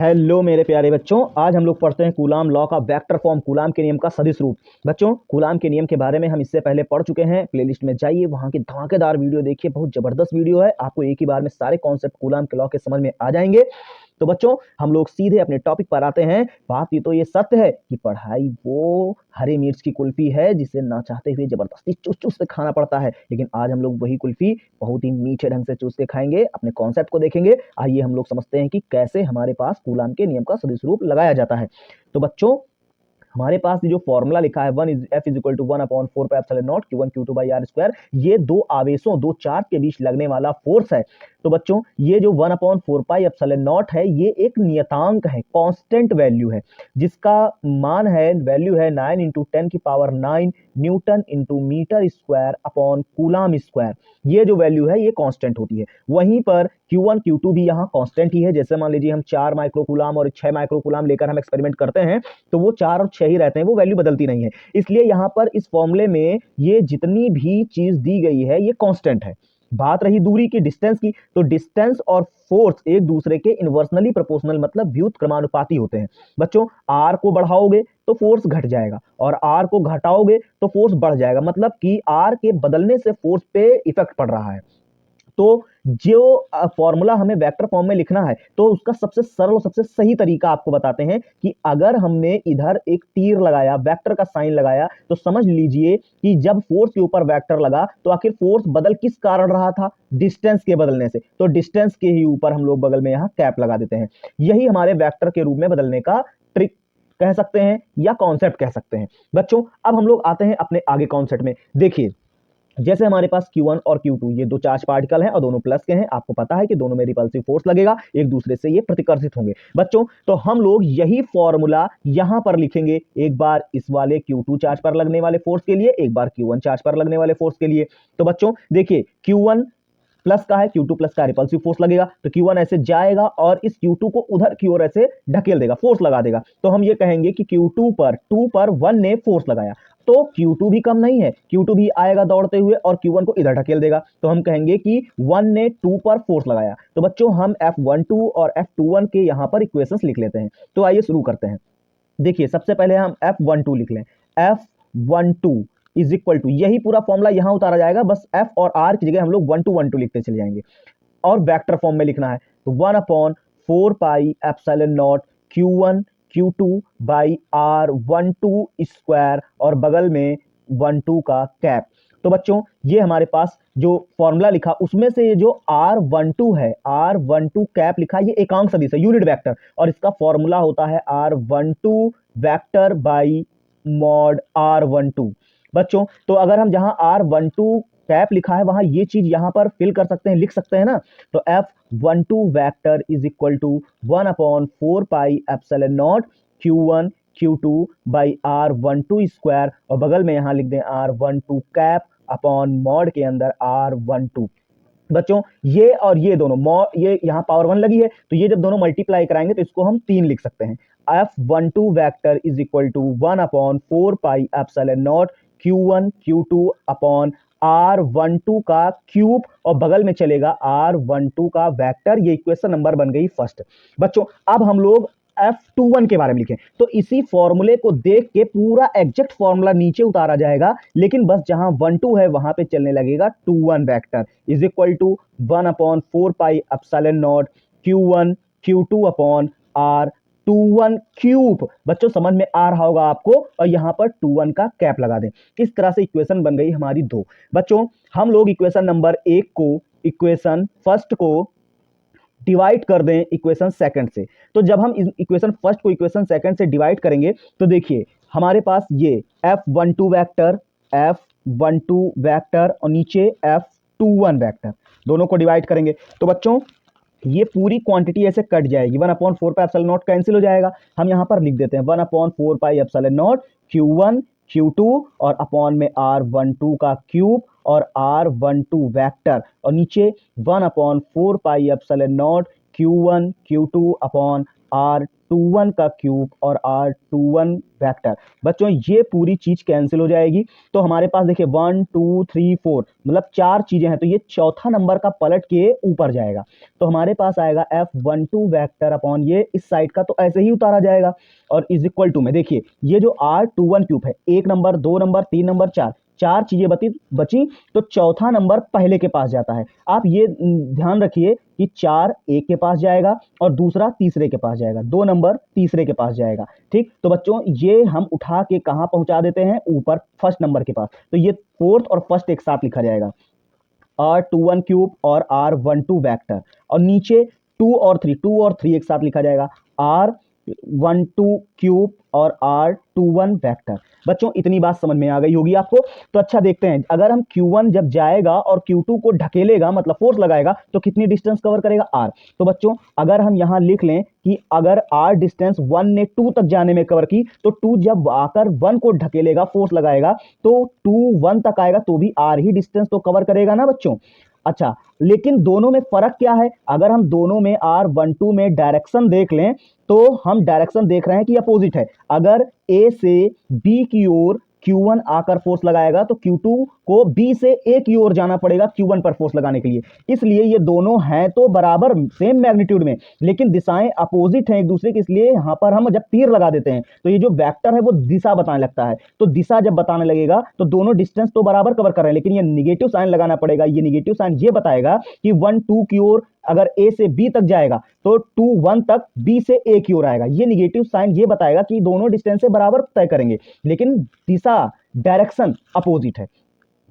Hello मेरे प्यारे बच्चों, आज हम लोग पढ़ते हैं कूलाम लॉ का वेक्टर फॉर्म, कूलाम के नियम का सदिश रूप। बच्चों, कूलाम के नियम के बारे में हम इससे पहले पढ़ चुके हैं। प्लेलिस्ट में जाइए, वहां की धमाकेदार वीडियो देखिए, बहुत जबरदस्त वीडियो है। आपको एक ही बार में सारे कॉन्सेप्ट कूलाम के लॉ के समझ में आ जाएंगे। तो बच्चों, हम लोग सीधे अपने टॉपिक पर आते हैं। बात ये तो ये सत्य है कि पढ़ाई वो हरी मिर्च की कुल्फी है जिसे ना चाहते हुए जबरदस्ती चूस चूस के खाना पड़ता है। लेकिन आज हम लोग वही कुल्फी बहुत ही मीठे ढंग से चूस के खाएंगे, अपने कॉन्सेप्ट को देखेंगे। आइए हम लोग समझते हैं कि कैसे हमारे पास कूलाम के नियम का सदिश रूप लगाया जाता है। तो बच्चों, हमारे पास जो फॉर्मूला लिखा है F is equal to 1/4πε0 Q1 Q2 by r square, ये दो आवेशों, दो चार्ज के बीच लगने वाला फोर्स है। तो बच्चों, ये जो 1/4πε0 है, ये एक नियतांक है, कांस्टेंट वैल्यू है, जिसका मान है, वैल्यू है 9 × 10⁹ newton into metre square upon coulomb square. ये जो वैल्यू है ये कांस्टेंट होती है। वहीं पर Q1 Q2 भी यहाँ कांस्टेंट ही है। जैसे मान लीजिए हम 4 माइक्रोकूलाम और 6 माइक्रोकूलाम लेकर हम एक्सपेरिमेंट करते हैं, तो वो 4 और 6 ही रहते हैं, वो वैल्यू बदलती नहीं है। इसलिए यहाँ पर इस फॉर्मूले में ये जितनी भी चीज दी गई है ये कांस्टेंट है। बात रही दूरी की, डिस्टेंस की, तो डिस्टेंस और फोर्स एक दूसरे के इनवर्सनली प्रोपोर्शनल, मतलब व्युत क्रमानुपाती होते हैं। बच्चों, आर को बढ़ाओगे तो फोर्स घट जाएगा और आर को घटाओगे तो फोर्स बढ़ जाएगा, मतलब कि आर के बदलने से फोर्स पे इफेक्ट पड़ रहा है। तो जो फॉर्मूला हमें वेक्टर फॉर्म में लिखना है, तो उसका सबसे सरल और सबसे सही तरीका आपको बताते हैं कि अगर हमने इधर एक तीर लगाया, वेक्टर का साइन लगाया, तो समझ लीजिए कि जब फोर्स के ऊपर वेक्टर लगा तो आखिर फोर्स बदल किस कारण रहा था? डिस्टेंस के बदलने से। तो डिस्टेंस के ही ऊपर हम लोग बगल में यहां कैप लगा देते हैं। यही हमारे वेक्टर के रूप में बदलने का ट्रिक कह सकते हैं या कॉन्सेप्ट कह सकते हैं। बच्चों, अब हम लोग आते हैं अपने आगे कॉन्सेप्ट में। देखिए, जैसे हमारे पास Q1 और Q2 ये दो चार्ज पार्टिकल हैं और दोनों प्लस के हैं। आपको पता है कि दोनों में रिपल्सिव फोर्स लगेगा, एक दूसरे से ये प्रतिकर्षित होंगे। बच्चों, तो हम लोग यही फॉर्मूला यहां पर लिखेंगे, एक बार इस वाले Q2 चार्ज पर लगने वाले फोर्स के लिए, एक बार Q1 चार्ज पर लगने वाले फोर्स के लिए। तो बच्चों देखिए, Q1 प्लस का है, Q2 प्लस का रिपल्सिव फोर्स लगेगा, तो Q1 ऐसे जाएगा और इस Q2 को उधर की ओर ऐसे ढकेल देगा, फोर्स लगा देगा। तो हम ये कहेंगे कि Q2 पर 2 पर 1 ने फोर्स लगाया, तो Q2 भी कम नहीं है, Q2 भी आएगा दौड़ते हुए और Q1 को इधर ढकेल देगा। तो हम कहेंगे कि 1 ने 2 पर फोर्स लगाया। तो बच्चों, हम F12 और F21 के यहां पर इक्वेशंस लिख लेते हैं। तो आइए शुरू करते हैं। देखिए, सबसे पहले हम F12 लिख लें। F12 इज इक्वल टू, यही पूरा फॉर्मूला यहां उतारा जाएगा, बस F और R की जगह हम लोग 12 लिखते चले जाएंगे और वेक्टर फॉर्म में लिखना है। तो 1/4πε0 Q1 Q2 by R12 square और बगल में 12 का कैप। तो बच्चों, ये हमारे पास जो फॉर्मूला लिखा उसमें से ये जो R12 है, R12 कैप लिखा, ये एकांक सदिश है, यूनिट वेक्टर, और इसका फॉर्मूला होता है R12 vector by mod R12। बच्चों, तो अगर हम जहां R12 कैप लिखा है वहां ये चीज यहां पर फिल कर सकते हैं, लिख सकते हैं ना। तो F12 vector is equal to 1/4πε0 Q1 Q2 by R12 square और बगल में यहां लिख दें R12 कैप अपॉन मॉड के अंदर R12। बच्चों, ये और ये दोनों ये यहाँ पावर 1 लगी है, तो ये जब दोनों मल्टीप्लाई कराएंगे तो इसको हम 3 लिख सकते हैं। F12 vector is equal to 1/4πε0 Q1 Q2 upon R12 का क्यूब और बगल में चलेगा R12 का वेक्टर। ये इक्वेशन नंबर बन गई फर्स्ट। बच्चों, अब हम लोग F21 के बारे में लिखें, तो इसी फॉर्मूले को देख के पूरा एग्जैक्ट फॉर्मूला नीचे उतारा जाएगा, लेकिन बस जहां 12 है वहां पे चलने लगेगा 21 vector is equal to 1/4πε0 Q1 Q2 upon R21 cube. बच्चों, समझ में आ रहा होगा आपको, और यहां पर 21 का कैप लगा दें। इस तरह से इक्वेशन बन गई हमारी 2। बच्चों, हम लोग इक्वेशन नंबर 1 को, इक्वेशन फर्स्ट को डिवाइड कर दें इक्वेशन सेकंड से। तो जब हम इक्वेशन फर्स्ट को इक्वेशन सेकंड से डिवाइड करेंगे, तो देखिए हमारे पास ये F12 वेक्टर, F12 वेक्टर और नीचे F21 वेक्टर, दोनों को डिवाइड करेंगे तो बच्चों ये पूरी क्वांटिटी ऐसे कट जाएगी, 1/4πε0 कैंसिल हो जाएगा। हम यहां पर लिख देते हैं 1/4πε0 Q1 Q2 और अपॉन में R12 का क्यूब और R12 वेक्टर और नीचे 1/4πε0 Q1 Q2 अपॉन R21 का क्यूब और R21 वेक्टर। बच्चों ये पूरी चीज कैंसिल हो जाएगी, तो हमारे पास देखिए 1 2 3 4 मतलब 4 चीजें हैं, तो ये चौथा नंबर का पलट के ऊपर जाएगा, तो हमारे पास आएगा F12 वेक्टर अपॉन ये इस साइड का तो ऐसे ही उतारा जाएगा, और इज इक्वल टू में देखिए ये जो R21 क्यूब है, 1 नंबर 2 नंबर 3 नंबर 4 चार चीजें बची, तो चौथा नंबर पहले के पास जाता है। आप ये ध्यान रखिए कि 4 एक के पास जाएगा और दूसरा तीसरे के पास जाएगा, 2 नंबर तीसरे के पास जाएगा। ठीक, तो बच्चों ये हम उठा के कहां पहुंचा देते हैं, ऊपर फर्स्ट नंबर के पास, तो ये फोर्थ और फर्स्ट एक साथ लिखा जाएगा, R21 क्यूब और R12 वेक्टर, और नीचे 2 और 3 एक साथ लिखा जाएगा, R12 क्यूब और R21 वेक्टर। बच्चों इतनी बात समझ में आ गई होगी आपको। तो अच्छा देखते हैं, अगर हम Q1 जब जाएगा और Q2 को ढकेलेगा मतलब फोर्स लगाएगा तो कितनी डिस्टेंस कवर करेगा, R। तो बच्चों अगर हम यहां लिख लें कि अगर R डिस्टेंस 1 ने 2 तक जाने में कवर की, तो 2 जब आकर 1 को ढकेलेगा फोर्स लगाएगा तो 2 1 तक आएगा तो भी R ही डिस्टेंस तो कवर करेगा ना बच्चों। अच्छा, लेकिन दोनों में फर्क क्या है, अगर हम दोनों में R12 में डायरेक्शन देख लें तो हम डायरेक्शन देख रहे हैं कि अपोजिट है। अगर A से B की ओर Q1 आकर फोर्स लगाएगा तो Q2 को B से A की ओर जाना पड़ेगा Q1 पर फोर्स लगाने के लिए। इसलिए ये दोनों हैं तो बराबर सेम मैग्नीट्यूड में, लेकिन दिशाएं अपोजिट हैं एक दूसरे की, इसलिए यहां पर हम जब तीर लगा देते हैं तो ये जो वेक्टर है वो दिशा बताने लगता है। तो दिशा जब बताने लगेगा तो दोनों डिस्टेंस तो बराबर कवर कर रहे हैं, लेकिन ये निगेटिव साइन लगाना पड़ेगा। ये निगेटिव साइन ये बताएगा कि 1 2 की ओर अगर A से B तक जाएगा तो 2 1 तक B से A की ओर आएगा। ये निगेटिव साइन ये बताएगा कि दोनों डिस्टेंस से बराबर तय करेंगे, लेकिन दिशा डायरेक्शन अपोजिट है।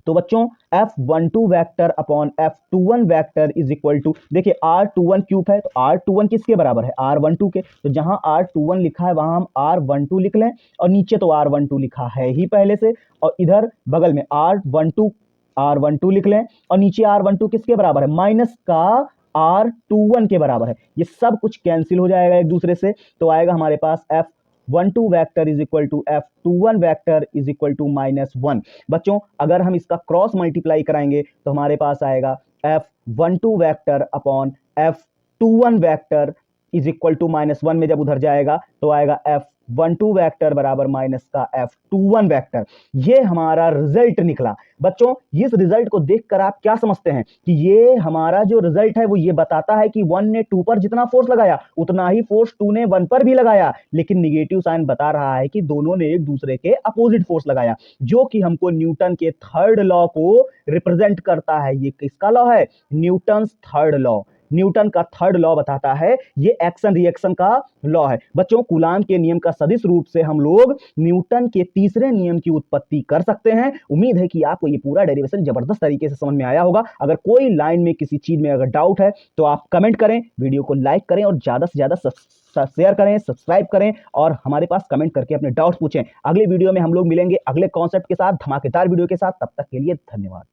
तो बच्चों F12 vector upon F21 vector is equal to, देखिए R21 क्यूब है तो R21 किसके बराबर है, R12 के, तो जहां R21 लिखा है वहां हम R12 लिख लें, और नीचे तो R12 लिखा है ही पहले से, और इधर बगल में R12 लिख लें, और नीचे R12 किसके बराबर है, माइनस का R21 के बराबर है। ये सब कुछ कैंसिल हो जाएगा एक दूसरे से, तो आएगा हमारे पास F12 vector is equal to F21 vector is equal to -1। बच्चों अगर हम इसका क्रॉस मल्टीप्लाई कराएंगे तो हमारे पास आएगा F12 vector upon F21 vector is equal to -1 में जब उधर जाएगा तो आएगा F12 वेक्टर बराबर माइनस का F21 वेक्टर। ये हमारा रिजल्ट निकला। बच्चों इस रिजल्ट को देखकर आप क्या समझते हैं कि ये हमारा जो रिजल्ट है वो ये बताता है कि 1 ने 2 पर जितना फोर्स लगाया उतना ही फोर्स 2 ने 1 पर भी लगाया, लेकिन निगेटिव साइन बता रहा है कि दोनों ने एक दूसरे के अपोजिट फोर्स लगाया, जो कि हमको न्यूटन के थर्ड लॉ को रिप्रेजेंट करता है। ये किसका लॉ है, न्यूटन्स थर्ड लॉ। न्यूटन का थर्ड लॉ बताता है, ये एक्शन रिएक्शन का लॉ है। बच्चों कूलाम के नियम का सदिश रूप से हम लोग न्यूटन के तीसरे नियम की उत्पत्ति कर सकते हैं। उम्मीद है कि आपको ये पूरा डेरिवेशन जबरदस्त तरीके से समझ में आया होगा। अगर कोई लाइन में किसी चीज में अगर डाउट है तो आप कमेंट करें, वीडियो को लाइक करें और ज्यादा से ज्यादा शेयर करें, सब्सक्राइब करें और हमारे पास कमेंट करके अपने डाउट्स पूछें। अगले वीडियो में हम लोग मिलेंगे अगले कॉन्सेप्ट के साथ, धमाकेदार वीडियो के साथ। तब तक के लिए धन्यवाद।